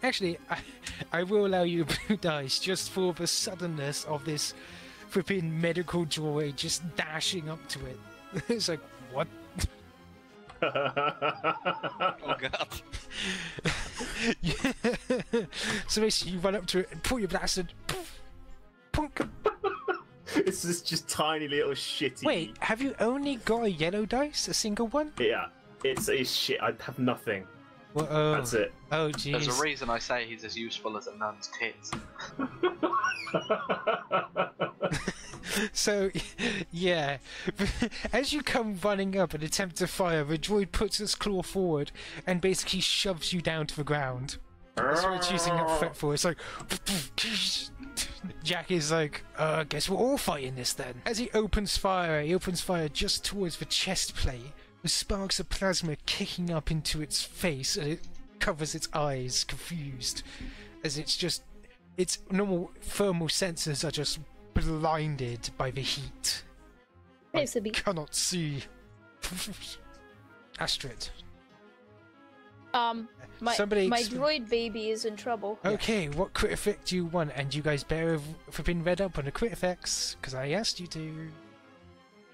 Actually, I will allow you blue dice just for the suddenness of this flipping medical droid just dashing up to it. It's like, what? Oh god. Yeah. So basically, you run up to it and pull your blaster. Punk. It's just tiny little shitty. Wait, have you only got a yellow dice? A single one? Yeah, it's shit. I have nothing. Well, oh. That's it. Oh, jeez. There's a reason I say he's as useful as a nun's tits. So, yeah. As you come running up and attempt to fire, the droid puts its claw forward and basically shoves you down to the ground. That's what it's using that threat for. It's like... Jack is like, guess we're all fighting this then. As he opens fire just towards the chest plate, with sparks of plasma kicking up into its face, and it covers its eyes, confused, as its normal thermal sensors are just blinded by the heat. Hey, Sibby. Cannot see. Astrid. My Somebody droid baby is in trouble. Okay, what crit effect do you want? And you guys bear for being read up on the crit effects, because I asked you to.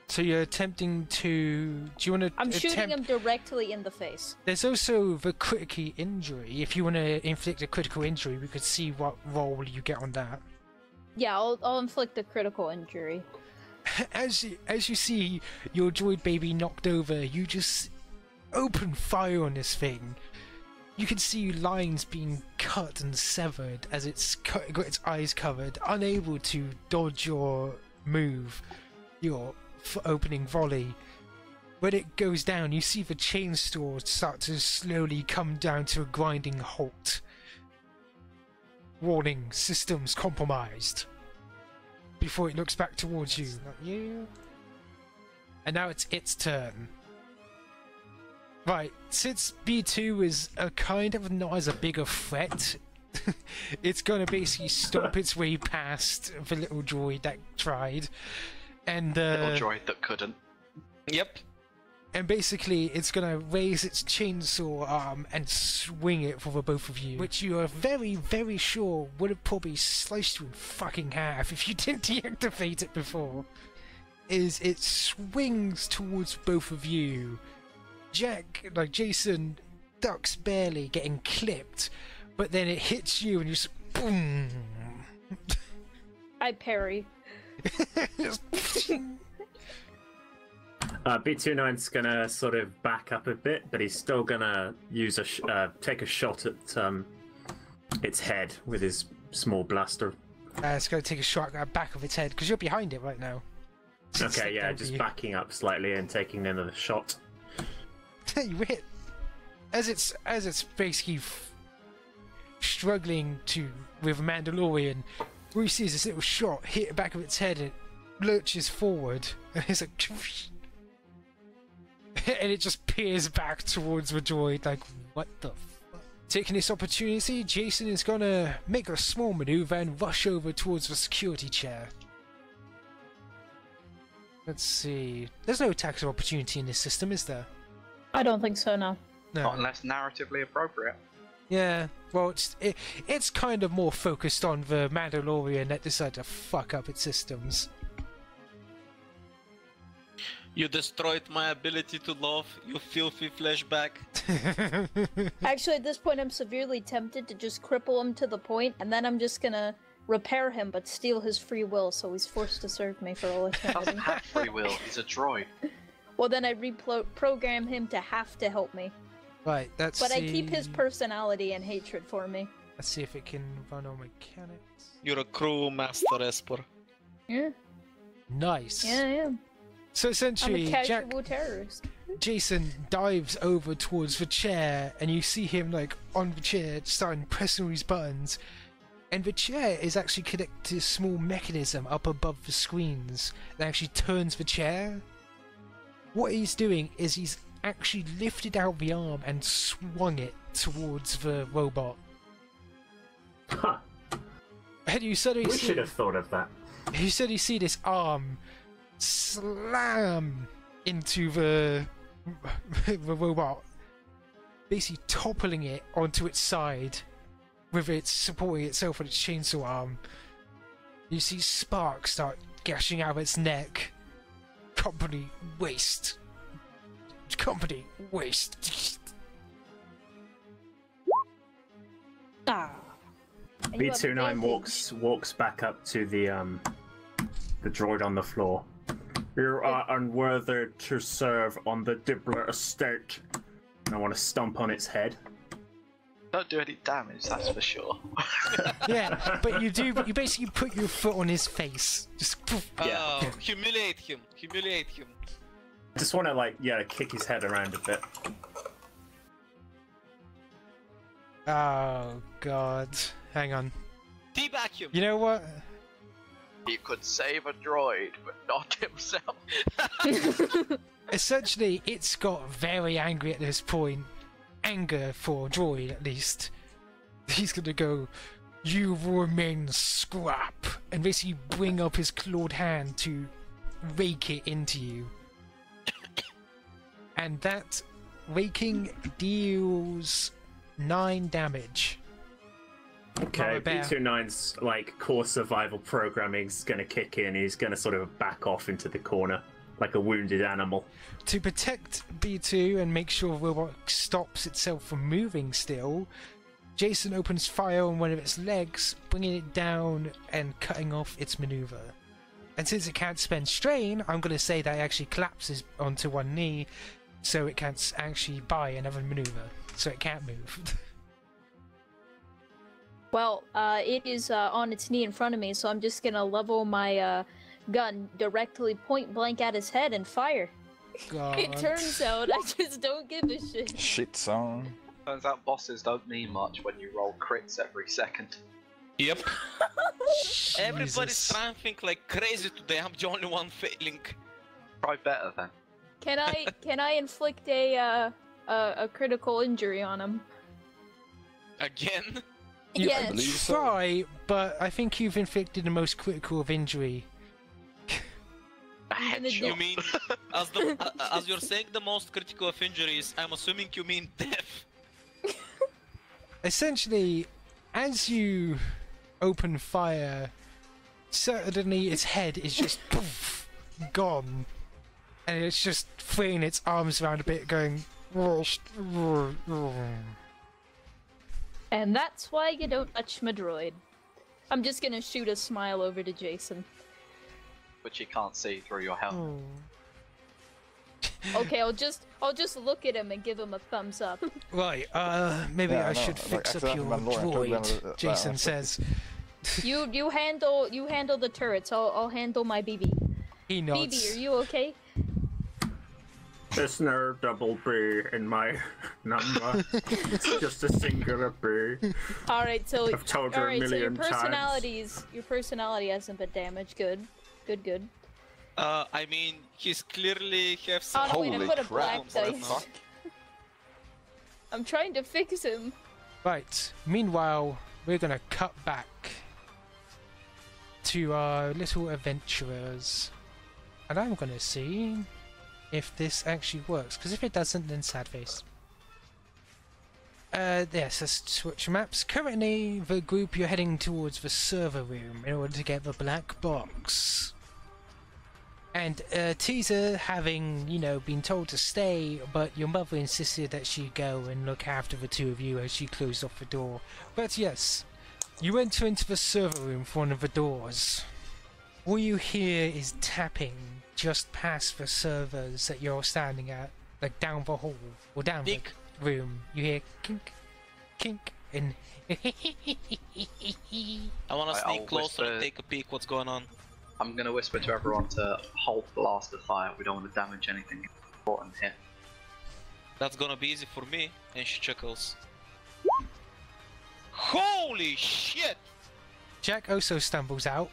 So you're attempting to... Do you want to I'm shooting him directly in the face. There's also the critical injury. If you want to inflict a critical injury, we could see what roll you get on that. Yeah, I'll inflict a critical injury. As you see your droid baby knocked over, you just open fire on this thing. You can see lines being cut and severed as it's got its eyes covered, unable to dodge your move, your opening volley. When it goes down, you see the chainsaw start to slowly come down to a grinding halt. Warning, systems compromised. Before it looks back towards you. Not you. And now it's its turn. Right, since B2 is a kind of not as a big a threat, it's gonna basically stomp its way past the little droid that tried. And Little droid that couldn't. Yep. And basically, it's gonna raise its chainsaw arm and swing it for the both of you, which you are very, very sure would have probably sliced you in fucking half if you didn't deactivate it before. It swings towards both of you. Jason ducks barely, getting clipped, but then it hits you and you just boom. I parry. B29's gonna sort of back up a bit, but he's still gonna use take a shot at its head with his small blaster. It's gonna take a shot at the back of its head because you're behind it right now. Okay, yeah, just backing up slightly and taking another shot. You hit as it's basically struggling with Mandalorian. All you see is this little shot hit the back of its head and it lurches forward, and it's like, and it just peers back towards the droid like, what the fuck? Taking this opportunity, Jason is gonna make a small maneuver and rush over towards the security chair. Let's see. There's no attacks of opportunity in this system, is there? I don't think so, no. No. Not unless narratively appropriate. Yeah, well, it's kind of more focused on the Mandalorian that decided to fuck up its systems. You destroyed my ability to love, you filthy flashback. Actually, at this point, I'm severely tempted to just cripple him to the point, and then I'm just gonna repair him but steal his free will, so he's forced to serve me for all He eternity. doesn't have free will, he's a droid. Well, then I reprogram him to have to help me. Right, that's. But I keep his personality and hatred for me. Let's see if it can run on mechanics. You're a crew master, Esper. Yeah, Nice. yeah, yeah. So I'm essentially, a casual terrorist. Jason dives over towards the chair, and you see him like on the chair, starting pressing all his buttons. And the chair is actually connected to a small mechanism up above the screens that actually turns the chair. What he's doing is he's actually lifted out the arm and swung it towards the robot. Huh. And you suddenly We see, should have thought of that. you suddenly see this arm slam into the robot, basically toppling it onto its side. with its supporting itself on its chainsaw arm. You see sparks start gashing out of its neck. Company waste. Company waste. Ah. And you have B29 walks back up to the droid on the floor. You are unworthy to serve on the Dibler estate. And I want to stomp on its head. Don't do any damage, that's for sure. Yeah, but you do. You basically put your foot on his face. Just poof. Oh, humiliate him. Humiliate him. I just want to kick his head around a bit. Oh God! Hang on. Teabag him. You know what? He could save a droid, but not himself. Essentially, it's got very angry at this point. Anger for Droid, at least. He's gonna go, "You will remain scrap," and basically bring up his clawed hand to rake it into you. And that raking deals 9 damage. Okay, Mama bear. B29's core survival programming's gonna kick in. He's gonna sort of back off into the corner like a wounded animal. To protect B2 and make sure the robot stops itself from moving still, Jason opens fire on one of its legs, bringing it down and cutting off its maneuver. And since it can't spend strain, I'm going to say that it actually collapses onto one knee, so it can't actually buy another maneuver, so it can't move. Well, it is on its knee in front of me, so I'm just gonna level my gun directly point blank at his head and fire. God. It turns out I just don't give a shit. Shit song. Turns out bosses don't mean much when you roll crits every second. Yep. Everybody's Jesus. trying to think like crazy today. I'm the only one failing. Try better then. Can I inflict a critical injury on him? Again? You Yes. can believe so. try, but I think you've inflicted the most critical of injury. A I'm gonna headshot. You mean, as you're saying the most critical of injuries, I'm assuming you mean death. Essentially, as you open fire, suddenly its head is just poof, gone, and it's just flinging its arms around a bit, going. And that's why you don't touch my droid. I'm just gonna shoot a smile over to Jason. Which you can't see through your helmet. Okay, I'll just look at him and give him a thumbs up. Right, maybe Yeah, I I know, should like, fix up after your Mandalorian told them droid, that- Jason says. You handle the turrets. I'll handle my BB. He BB, nods. are you okay? There's no double B in my number. It's just a singular B. All right, so I've told you a your million personality hasn't been damaged. Good. I mean, he's clearly have Oh some no, wait, I Holy put a crap, black what the dice. fuck? I'm trying to fix him. Right, meanwhile, we're gonna cut back to our little adventurers. And I'm gonna see if this actually works, because if it doesn't, then sad face. Yes, let's switch maps. Currently, the group, you're heading towards the server room in order to get the black box. And Teaser, having, been told to stay, but your mother insisted that she go and look after the two of you as she closed off the door. But yes, you enter into the server room for one of the doors. All you hear is tapping just past the servers that you're standing at, like down the hall, or down the Dink. room. You hear kink, kink, and I wanna Right, sneak I'll closer and whisper- take a peek what's going on. I'm gonna whisper to everyone to hold blast of fire. We don't want to damage anything important here. That's gonna be easy for me. And she chuckles. Holy shit! Jack also stumbles out.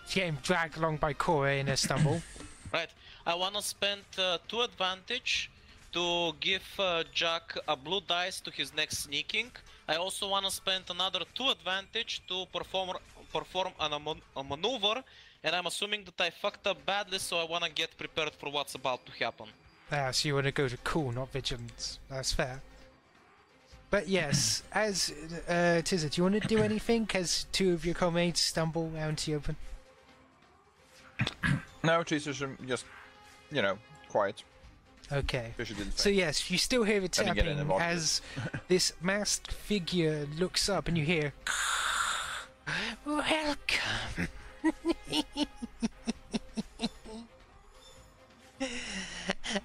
He's getting dragged along by Korax in a stumble. Right, I wanna spend 2 advantage to give Jack a blue dice to his next sneaking. I also wanna spend another 2 advantage to perform a maneuver, and I'm assuming that I fucked up badly, so I wanna get prepared for what's about to happen. So you want to go to cool, not vigilance. That's fair. But yes, as Tizza, do you want to do anything as two of your comrades stumble out into the open? No, Jesus, just, you know, quiet. Okay. Fisher didn't So faint. yes, you still hear it Let me get in tapping and walk as this masked figure looks up and you hear, "Welcome."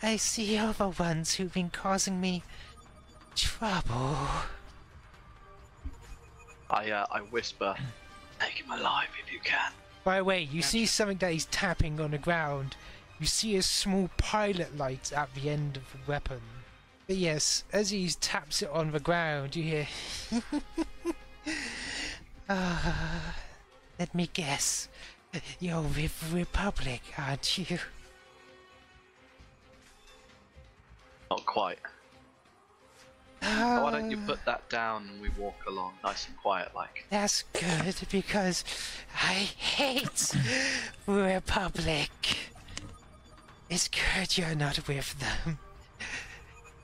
I see you're the ones who've been causing me trouble. I whisper, take him alive if you can. By the way, you see something that he's tapping on the ground. You see a small pilot light at the end of the weapon. But yes, as he taps it on the ground, you hear... let me guess. You're with Republic, aren't you? Not quite. Why don't you put that down and we walk along nice and quiet like? That's good, because I hate Republic. It's good you're not with them.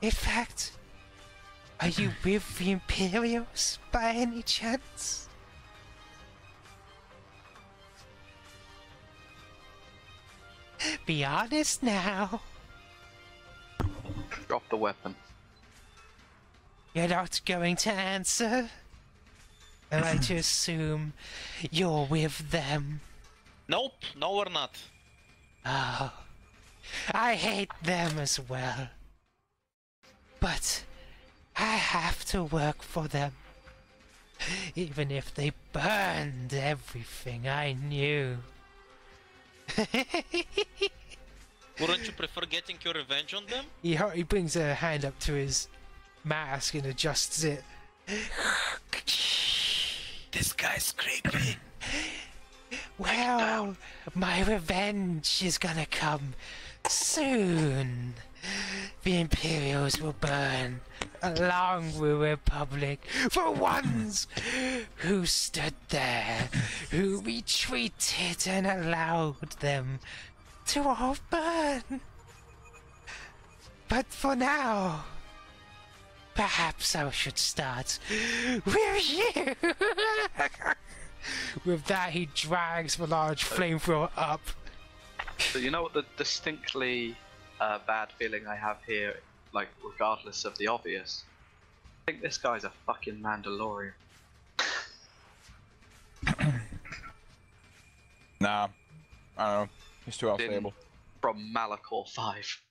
In fact, are you with the Imperials by any chance? Be honest now. Drop the weapon. You're not going to answer? Am I to assume you're with them? Nope, no we're not. Oh, I hate them as well. But I have to work for them. Even if they burned everything I knew. Wouldn't you prefer getting your revenge on them? He brings a hand up to his mask and adjusts it. This guy's creepy. Well, my revenge is gonna come soon. The Imperials will burn, along with Republic, the ones who stood there, who retreated and allowed them to all burn. But for now, perhaps I should start with you. With that, he drags the large flamethrower up. So you know what the distinctly bad feeling I have here, like regardless of the obvious? I think this guy's a fucking Mandalorian. Nah, I don't know. He's too unstable. From Malachor 5.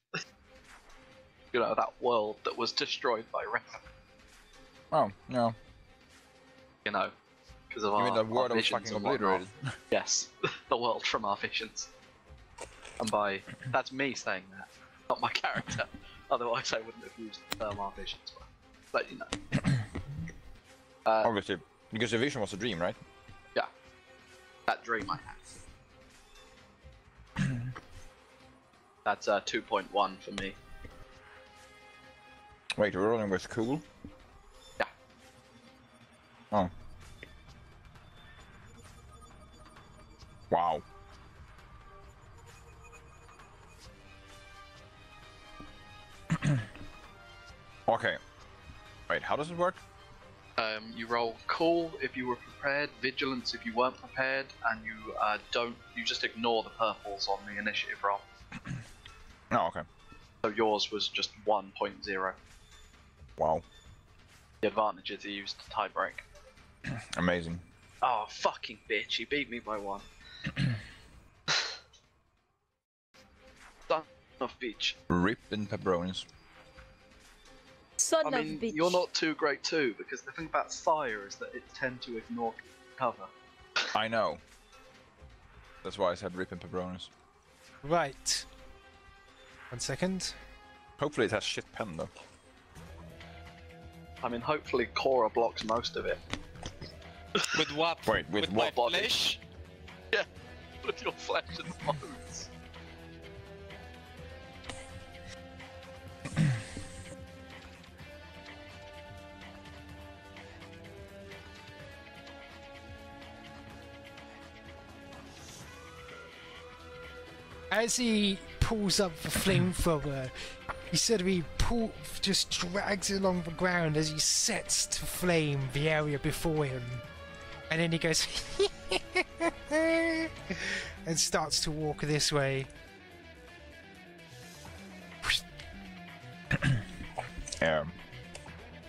You know, that world that was destroyed by Rivek. Oh, no. You know, because of You mean our the world that was visions fucking and whatnot. obliterated? Yes, the world from our visions. And by that's me saying that, not my character. Otherwise, I wouldn't have used the term our visions. But you know, Obviously, because the vision was a dream, right? yeah, that dream I had. That's 2.1 for me. Wait, we're rolling with cool? Yeah. Oh. Wow. Okay. Wait, how does it work? You roll cool if you were prepared, vigilance if you weren't prepared, and you just ignore the purples on the initiative roll. Oh, okay. So yours was just 1.0. Wow. The advantages are used to tie break. Amazing. Oh, fucking bitch, he beat me by 1. Son of bitch. Rip and pepperonis. Son I of mean, bitch. you're not too great too, because the thing about fire is that it tend to ignore cover. I know. That's why I said rip and pepperonis. Right. 1 second. Hopefully it has shit pen though. I mean, hopefully Cora blocks most of it. With what? Wait, with my what body? flesh? Yeah, with your flesh and bones. As he pulls up the flamethrower, He suddenly just drags along the ground as he sets to flame the area before him. And then he goes and starts to walk this way.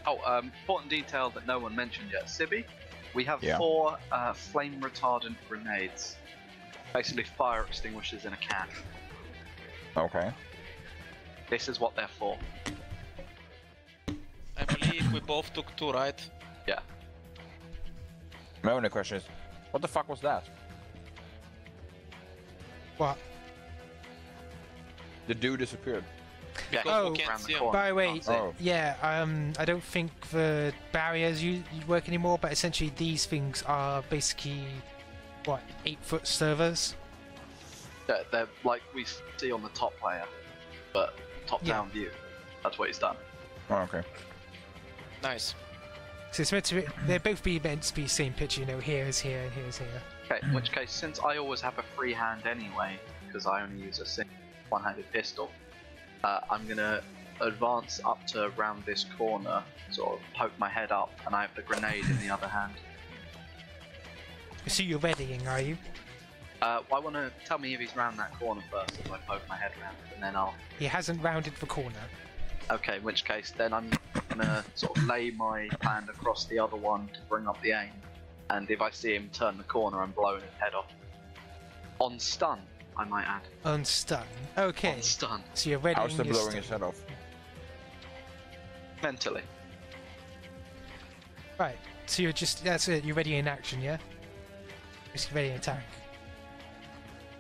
Oh, important detail that no one mentioned yet. Sibby, we have Yeah. 4 flame retardant grenades. Basically fire extinguishers in a can. Okay. This is what they're for. I believe we both took 2, right? Yeah. My only question is, what the fuck was that? What? The dude disappeared. Yeah, Because Oh, we can't around the see him. corner. By the way, Can't see. Oh. yeah, I don't think the barriers you work anymore, but essentially these things are basically, what, 8-foot servers? They're like we see on the top layer, but top-down view. That's what he's done. Oh, okay. Nice. So it's meant to be, they're both meant to be same picture, you know, here is here and here is here. Okay, in which case, since I always have a free hand anyway, because I only use a single one-handed pistol, I'm gonna advance up to around this corner, sort of poke my head up, and I have the grenade in the other hand. So you're readying, are you? I want to tell me if he's round that corner first, as I poke my head round, and then I'll... He hasn't rounded the corner. Okay, in which case, then I'm gonna sort of lay my hand across the other one to bring up the aim, and if I see him turn the corner, I'm blowing his head off. On stun, I might add. On stun. Okay. On stun. So you're readying How's the your blowing stun. his head off? Mentally. Right. So you're just, that's it, you're ready in action, yeah? Just ready in attack.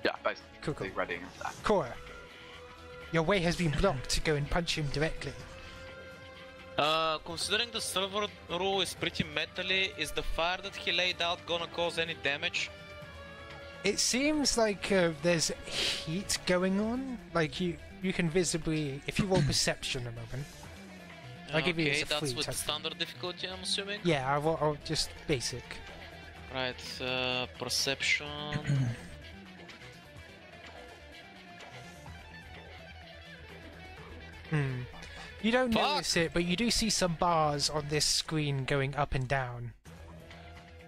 Yeah, basically Cool. ready in attack. Cora, your way has been blocked to go and punch him directly. Considering the server rule is pretty metally, is the fire that he laid out gonna cause any damage? It seems like there's heat going on. Like you can visibly, if you roll perception a moment. I'll give you Okay, as a that's free with type. standard difficulty, I'm assuming? Yeah, I'll just basic. Right, perception... You don't Fuck. notice it, but you do see some bars on this screen going up and down.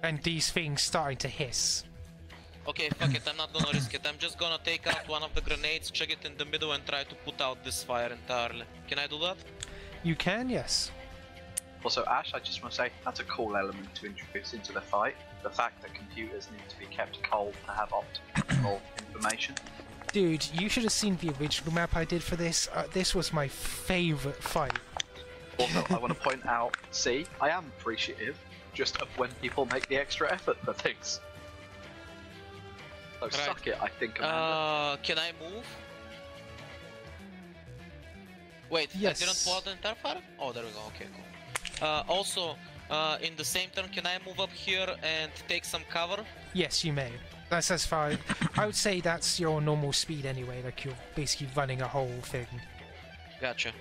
And these things starting to hiss. Okay, fuck it, I'm not gonna risk it. I'm just gonna take out one of the grenades, chuck it in the middle and try to put out this fire entirely. Can I do that? You can, yes. Also, Ash, I just want to say, that's a cool element to introduce into the fight. The fact that computers need to be kept cold to have optimal information. Dude, you should have seen the original map I did for this. This was my favourite fight. Also, I want to point out, see, I am appreciative just of when people make the extra effort for things. So Right. suck it, I think, Amanda. Can I move? Wait, Yes. I didn't pull out the entire fire? Oh, there we go, okay, cool. Also, in the same turn, can I move up here and take some cover? Yes, you may. That's as far. I would say that's your normal speed anyway. Like you're basically running a whole thing. Gotcha.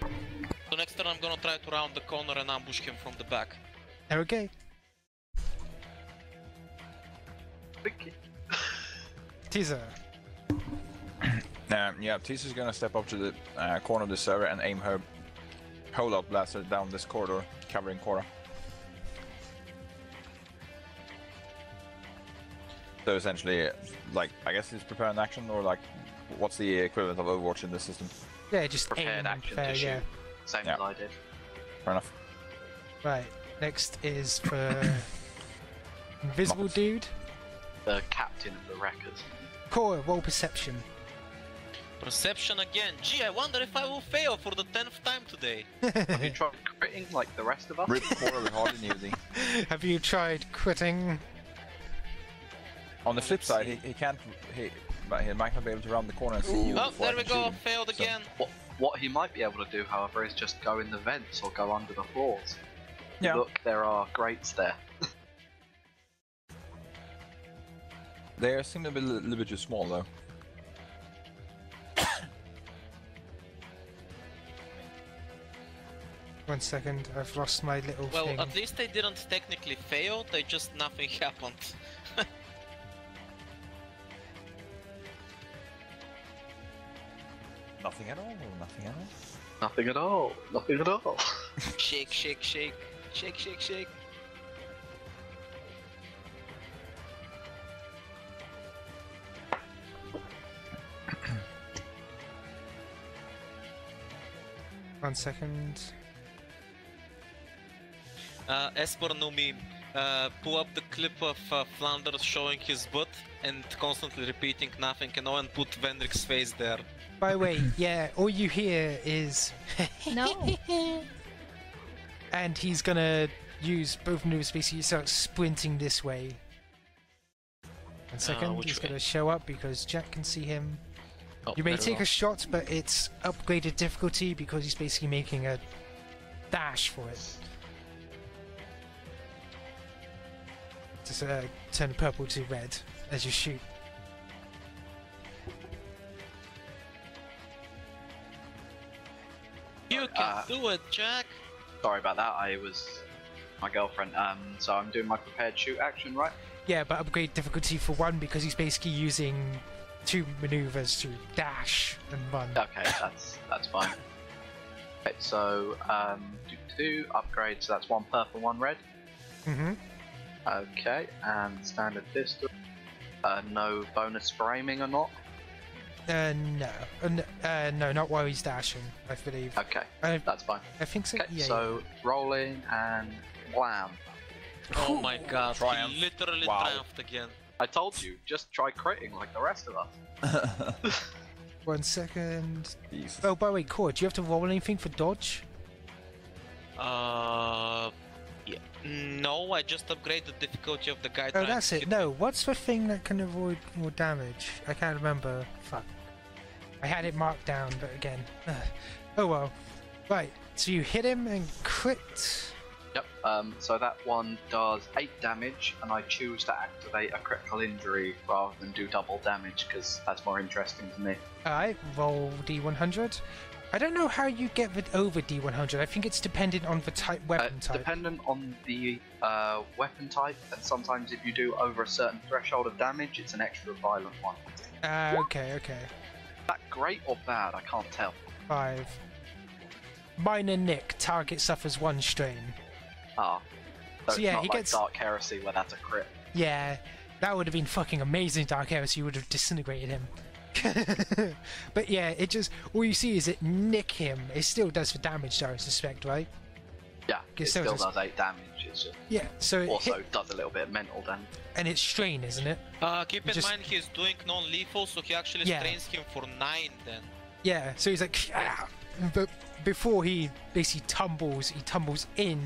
So next turn I'm gonna try to round the corner and ambush him from the back. Okay. Thank you. Teaser. Yeah, Tisa's gonna step up to the corner of the server and aim her holdout blaster down this corridor, covering Cora. So essentially, like, I guess it's prepare an action, or like, what's the equivalent of Overwatch in this system? Yeah, just Prepared aim action fair, to shoot. yeah. Same Yeah. as I did. Fair enough. Right. Next is for invisible Muppets. dude. The captain of the wreckers. Cora, roll perception. Perception again. Gee, I wonder if I will fail for the 10th time today. Have you tried critting like the rest of us? Rip Cora with hard and easy. Have you tried quitting? On the flip side, he can't. But he might not be able to round the corner and see you. Oh, before there I we can shoot go. him. Failed So- again. What he might be able to do, however, is just go in the vents or go under the floors. Yeah. Look, there are grates there. They seem to be a little bit too small, though. One second, I've lost my little Well, thing. at least they didn't technically fail, they just nothing happened. Nothing at all. Nothing at all. Nothing at all. Nothing at all. Shake, shake, shake. Shake, shake, shake. One second. Esper no meme. Pull up the clip of Flanders showing his butt and constantly repeating nothing and all, and put Vendrick's face there. By the way, yeah, all you hear is No. and he's gonna use both moves. Basically, start sprinting this way. 1 second, which he's way? gonna show up because Jack can see him. Oh, You may there we take go. a shot, but it's upgraded difficulty because he's basically making a dash for it. Just turn purple to red as you shoot. You can do it, Jack! Sorry about that. I was my girlfriend. So I'm doing my prepared shoot action, right? Yeah, but upgrade difficulty for 1 because he's basically using 2 maneuvers to dash and run. Okay, that's fine. Okay, so do upgrade. So that's 1 purple, 1 red. Mm-hmm. Okay, and standard pistol. No bonus for aiming or not? No. No, not while he's dashing, I believe. Okay, that's fine. I think so. Okay, Yeah. so rolling and wham. Oh my god, Triumph. he literally Wow. triumphed again. I told you, just try critting like the rest of us. Yeah. 1 second. Jesus. Oh, by the way, Core, do you have to roll anything for dodge? Yeah. No, I just upgraded the difficulty of the guy Oh, trying that's to it. hit- No, what's the thing that can avoid more damage? I can't remember. Fuck. I had it marked down, but again. Oh well. Right, so you hit him and crit. Yep, so that one does 8 damage, and I choose to activate a critical injury rather than do double damage, because that's more interesting to me. Alright, roll D100. I don't know how you get over D100. I think it's dependent on the weapon type. Dependent on the weapon type, and sometimes if you do over a certain threshold of damage, it's an extra violent one. Okay. Is that great or bad? I can't tell. 5. Minor nick. Target suffers 1 strain. Ah. So it's yeah, not he like gets- Dark Heresy where that's a crit. Yeah, that would have been fucking amazing, Dark Heresy. You would have disintegrated him. But yeah, it just, all you see is it nick him. It still does the damage, I suspect, right? Yeah, Okay, it so still it's- does 8 damage. It's just Yeah, so it also hit, does a little bit of mental damage. and it's strain, isn't it? Keep in Just- mind he's doing non-lethal, so he actually Yeah. strains him for 9 then. Yeah, so he's like, "Ah," but before he basically tumbles, he tumbles in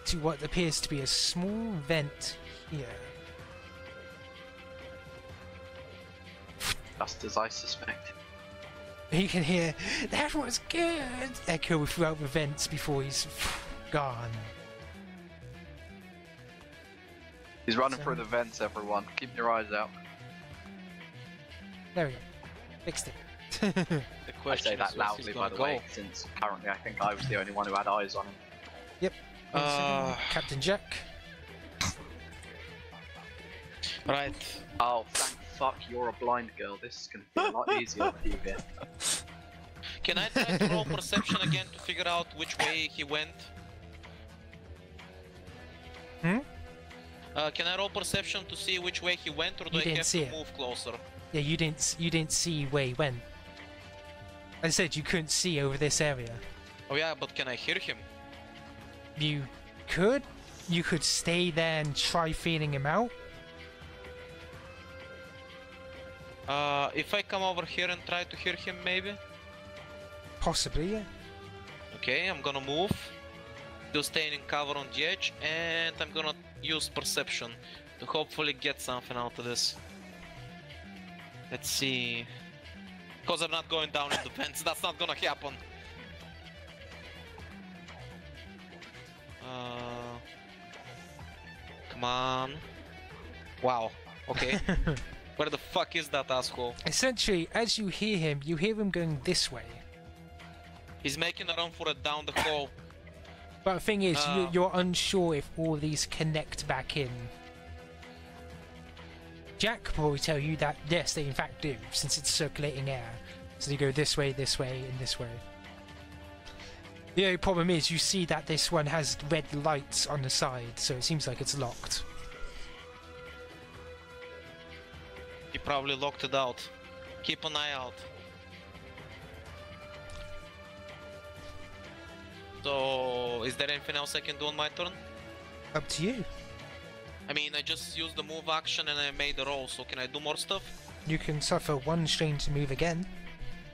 to what appears to be a small vent here. Just as I suspected. You can hear, "That was good," echo throughout the vents before he's gone. He's running So- through the vents, everyone. Keep your eyes out. There we go. Fixed it. The I question say is that where's loudly, he by gonna the go? way, since currently I think I was the only one who had eyes on him. One second. Captain Jack. Right. Oh, thank fuck you're a blind girl. This is going to be a lot easier for you here. Can I try to roll perception again to figure out which way he went? Hmm? Can I roll perception to see which way he went, or do You I didn't have see to it. move closer? Yeah, you didn't see where he went. I said you couldn't see over this area. Oh yeah, but can I hear him? You could stay there and try feeling him out. If I come over here and try to hear him, maybe? Possibly, yeah. Okay, I'm gonna move. Still staying in cover on the edge, and I'm gonna use perception to hopefully get something out of this. Let's see. Because I'm not going down in the vents, that's not gonna happen. Come on. Wow. Okay. Where the fuck is that asshole? Essentially, as you hear him going this way. He's making a run for it down the hall. But the thing is, Oh. you're unsure if all these connect back in. Jack can probably tell you that yes, they in fact do, since it's circulating air. So you go this way, and this way. The only problem is you see that this one has red lights on the side, so it seems like it's locked. He probably locked it out. Keep an eye out. So, is there anything else I can do on my turn? Up to you. I mean, I just used the move action and I made a roll, so can I do more stuff? You can suffer 1 strain to move again.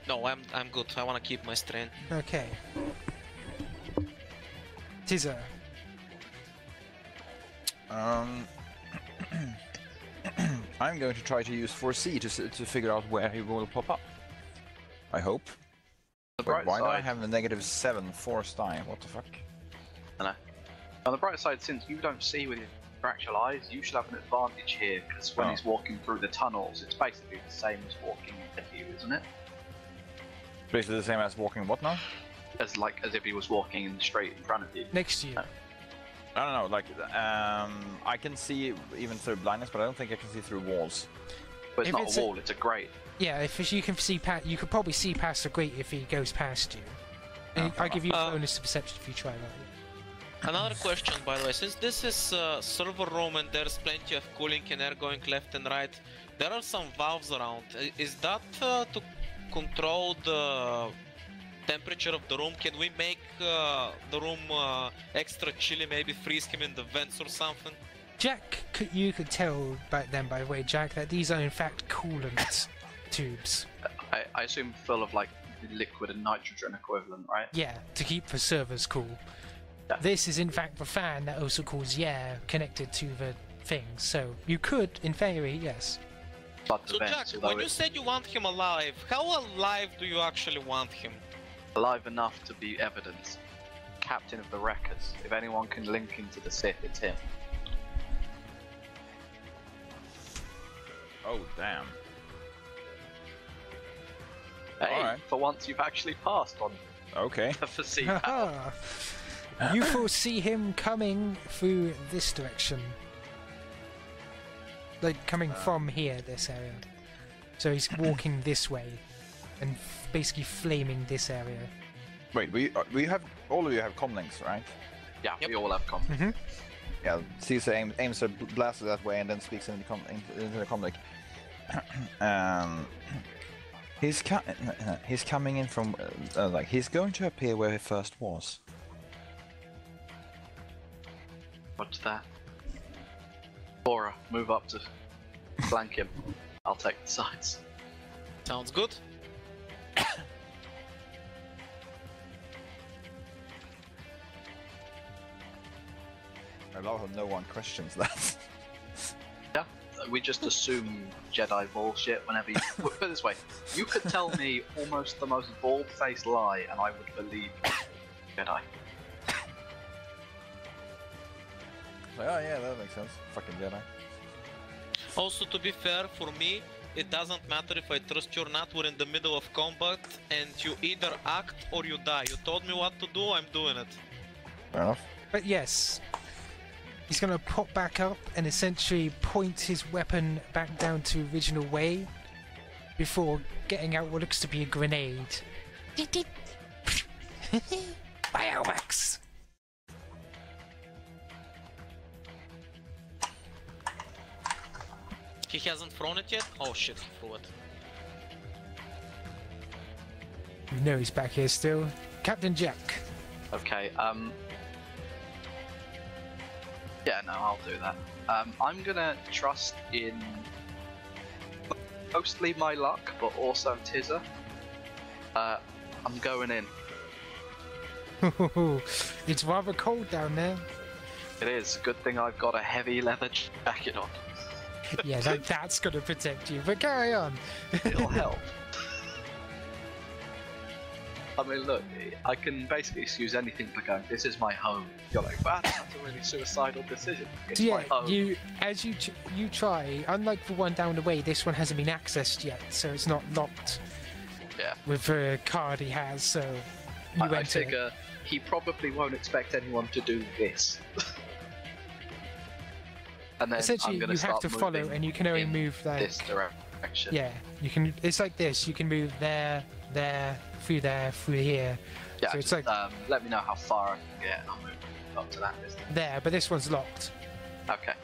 No, I'm good. I want to keep my strain. Okay. Tizza. I'm going to try to use foresee to figure out where he will pop up. I hope. Wait, why do I have the -7 force die? What the fuck? I know. On the bright side, since you don't see with your actual eyes, you should have an advantage here, because when he's walking through the tunnels, it's basically the same as walking ahead of you, isn't it? Basically the same as walking what now? As if he was walking in the straight in front of you. Next to you. No. I don't know, like, I can see even through blindness, but I don't think I can see through walls. But it's If not it's a wall, it's a grate. Yeah, if you can see past, you could probably see past the grate if he goes past you. I'll give you a bonus to perception if you try that. Another question, by the way, since this is server room and there's plenty of cooling and air going left and right, there are some valves around. Is that to control the temperature of the room? Can we make the room extra chilly, maybe freeze him in the vents or something? Jack, you could tell back then, by the way, Jack, that these are in fact coolant tubes. I assume full of like liquid and nitrogen equivalent, right? Yeah, to keep the servers cool. Yeah. This is in fact the fan that also cools the air connected to the thing, so you could, in theory, yes. But the So vents, Jack, although when you said you want him alive, how alive do you actually want him? alive enough to be evidence. Captain of the Wreckers. If anyone can link into the Sith, it's him. Oh, damn. Hey, Alright. for once you've actually passed on Okay. the foresee power. Haha. You foresee him coming through this direction. Like, coming from here, this area. So he's walking this way. And basically flaming this area. Wait, we have all of you have comlinks, right? Yeah, Yep. we all have comms. Mm-hmm. Yeah. Caesar aims to blast it that way and then speaks into the comlink. He's coming in from like he's going to appear where he first was. What's that? Bora, move up to flank him. I'll take the sides. Sounds good. I love how no one questions that. Yeah, we just assume Jedi bullshit whenever you... Put it this way, you could tell me almost the most bald-faced lie and I would believe Jedi. Like, oh yeah, that makes sense. Fucking Jedi. Also, to be fair, for me, it doesn't matter if I trust you or not. We're in the middle of combat, and you either act or you die. You told me what to do, I'm doing it. Fair enough. But yes, he's going to pop back up and essentially point his weapon back down to original way before getting out what looks to be a grenade. Biomax! He hasn't thrown it yet? Oh shit, he threw it. You know he's back here still. Captain Jack. Okay, yeah, no, I'll do that. I'm gonna trust in mostly my luck, but also Tizza. I'm going in. It's rather cold down there. It is. Good thing I've got a heavy leather jacket on. Yeah, that's gonna protect you, but carry on. It'll help. I mean, look, I can basically excuse anything for going, this is my home. You're like, wow, that's a really suicidal decision. It's So my yeah, home. as you try, unlike the one down the way, this one hasn't been accessed yet, so it's not locked Yeah. with the card he has, so you I enter. figure he probably won't expect anyone to do this. And then Essentially, I'm gonna you have start to follow, moving and you can only in move like this direction. direction. Yeah, you can. It's like this. You can move there, through here. Yeah, so just, it's like let me know how far I can get, and I'll move up to that distance. there, but this one's locked. Okay.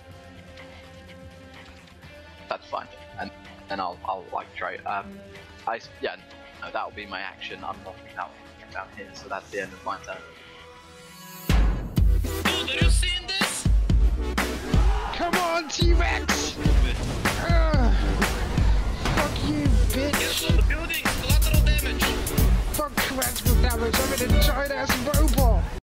That's fine. And then I'll like try. Yeah, no, that'll be my action. I'm knocking out down here, so that's the end of my turn. Dude, are you seeing this? Come on, T-Rex!